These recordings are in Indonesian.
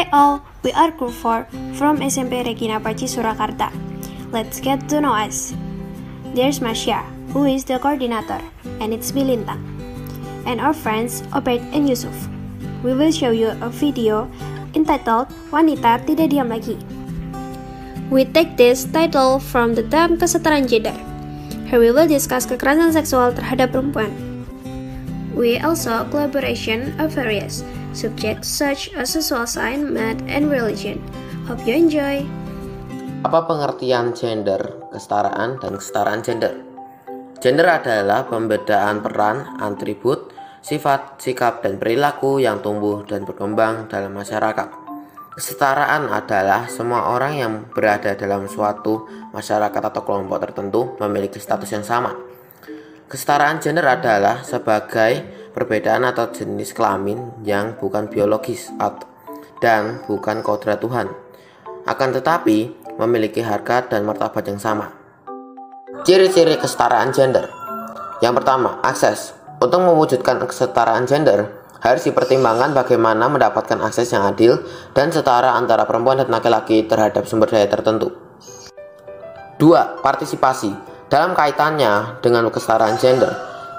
Hi all, we are Group 4 from SMP Regina Paci Surakarta. Let's get to know us. There's Masya, who is the coordinator, and it's Bilintang. And our friends Obed and Yusuf. We will show you a video entitled Wanita Tidak Diam Lagi. We take this title from the term kesetaraan gender. Here we will discuss kekerasan seksual terhadap perempuan. We also collaboration of various subjects such as social science, math, and religion. Hope you enjoy. Apa pengertian gender, kesetaraan, dan kesetaraan gender? Gender adalah pembedaan peran, atribut, sifat, sikap, dan perilaku yang tumbuh dan berkembang dalam masyarakat. Kesetaraan adalah semua orang yang berada dalam suatu masyarakat atau kelompok tertentu memiliki status yang sama. Kesetaraan gender adalah sebagai perbedaan atau jenis kelamin yang bukan biologis dan bukan kodrat Tuhan, akan tetapi memiliki harkat dan martabat yang sama. Ciri-ciri kesetaraan gender. Yang pertama, akses. Untuk mewujudkan kesetaraan gender, harus dipertimbangkan bagaimana mendapatkan akses yang adil dan setara antara perempuan dan laki-laki terhadap sumber daya tertentu. 2. Partisipasi. Dalam kaitannya dengan kesetaraan gender,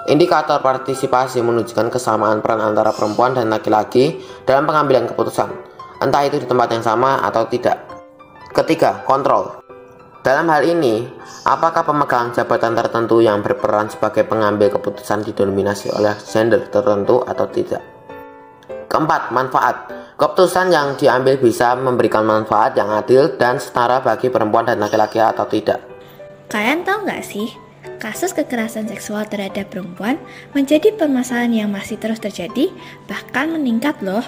indikator partisipasi menunjukkan kesamaan peran antara perempuan dan laki-laki dalam pengambilan keputusan, entah itu di tempat yang sama atau tidak. Ketiga, kontrol. Dalam hal ini, apakah pemegang jabatan tertentu yang berperan sebagai pengambil keputusan didominasi oleh gender tertentu atau tidak. Keempat, manfaat. Keputusan yang diambil bisa memberikan manfaat yang adil dan setara bagi perempuan dan laki-laki atau tidak. Kalian tahu nggak sih, kasus kekerasan seksual terhadap perempuan menjadi permasalahan yang masih terus terjadi, bahkan meningkat loh.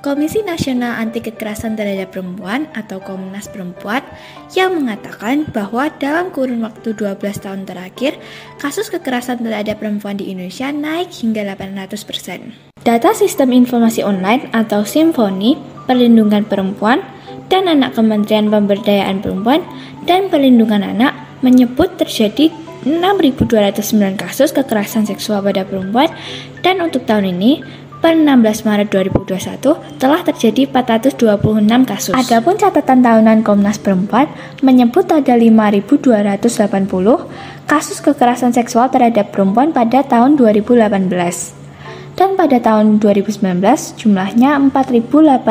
Komisi Nasional Anti Kekerasan Terhadap Perempuan atau Komnas Perempuan yang mengatakan bahwa dalam kurun waktu 12 tahun terakhir, kasus kekerasan terhadap perempuan di Indonesia naik hingga 800%. Data Sistem Informasi Online atau Simfoni, Perlindungan Perempuan, dan Anak Kementerian Pemberdayaan Perempuan dan Perlindungan Anak menyebut terjadi 6.209 kasus kekerasan seksual pada perempuan, dan untuk tahun ini per 16 Maret 2021 telah terjadi 426 kasus. Adapun catatan tahunan Komnas Perempuan menyebut ada 5.280 kasus kekerasan seksual terhadap perempuan pada tahun 2018. Dan pada tahun 2019 jumlahnya 4.898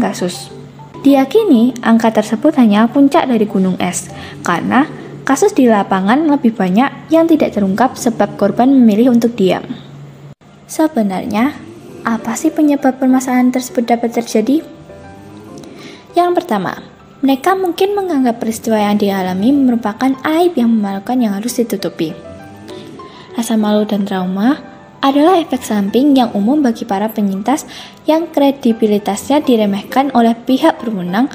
kasus. Diyakini angka tersebut hanya puncak dari gunung es, karena kasus di lapangan lebih banyak yang tidak terungkap sebab korban memilih untuk diam. Sebenarnya, apa sih penyebab permasalahan tersebut dapat terjadi? Yang pertama, mereka mungkin menganggap peristiwa yang dialami merupakan aib yang memalukan yang harus ditutupi. Rasa malu dan trauma adalah efek samping yang umum bagi para penyintas yang kredibilitasnya diremehkan oleh pihak berwenang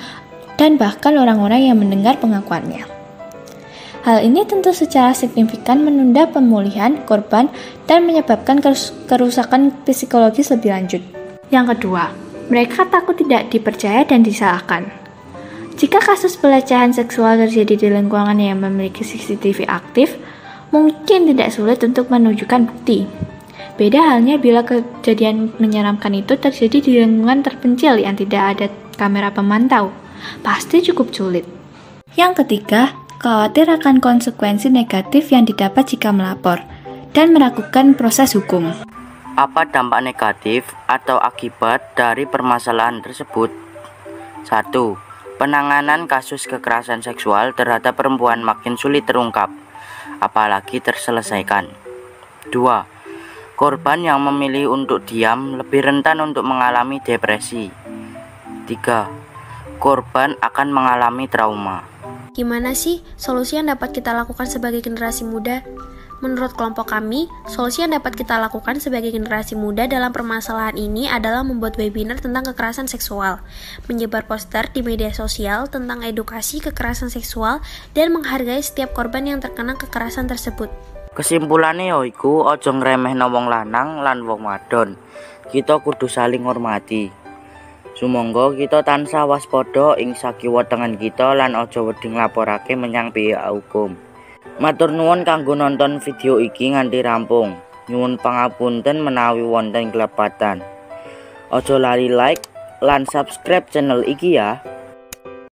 dan bahkan orang-orang yang mendengar pengakuannya. Hal ini tentu secara signifikan menunda pemulihan korban dan menyebabkan kerusakan psikologis lebih lanjut. Yang kedua, mereka takut tidak dipercaya dan disalahkan. Jika kasus pelecehan seksual terjadi di lingkungan yang memiliki CCTV aktif, mungkin tidak sulit untuk menunjukkan bukti. Beda halnya bila kejadian menyeramkan itu terjadi di lingkungan terpencil yang tidak ada kamera pemantau. Pasti cukup sulit. Yang ketiga, khawatir akan konsekuensi negatif yang didapat jika melapor dan melakukan proses hukum. Apa dampak negatif atau akibat dari permasalahan tersebut? 1. Penanganan kasus kekerasan seksual terhadap perempuan makin sulit terungkap, apalagi terselesaikan. 2. Korban yang memilih untuk diam lebih rentan untuk mengalami depresi. 3. Korban akan mengalami trauma. Gimana sih solusi yang dapat kita lakukan sebagai generasi muda? Menurut kelompok kami, solusi yang dapat kita lakukan sebagai generasi muda dalam permasalahan ini adalah membuat webinar tentang kekerasan seksual, menyebar poster di media sosial tentang edukasi kekerasan seksual, dan menghargai setiap korban yang terkena kekerasan tersebut. Kesimpulannya yaiku ojo ngremehno wong lanang lan wong wadon. Kita kudu saling hormati. Sumangga kita tansah waspada ing sakiwatengan kita lan ojo wedi nglaporake menyang pihak hukum. Matur nuwun kanggo nonton video iki nganti rampung. Nyuwun pangapunten menawi wonten kelepatan. Ojo lali like, lan subscribe channel iki ya.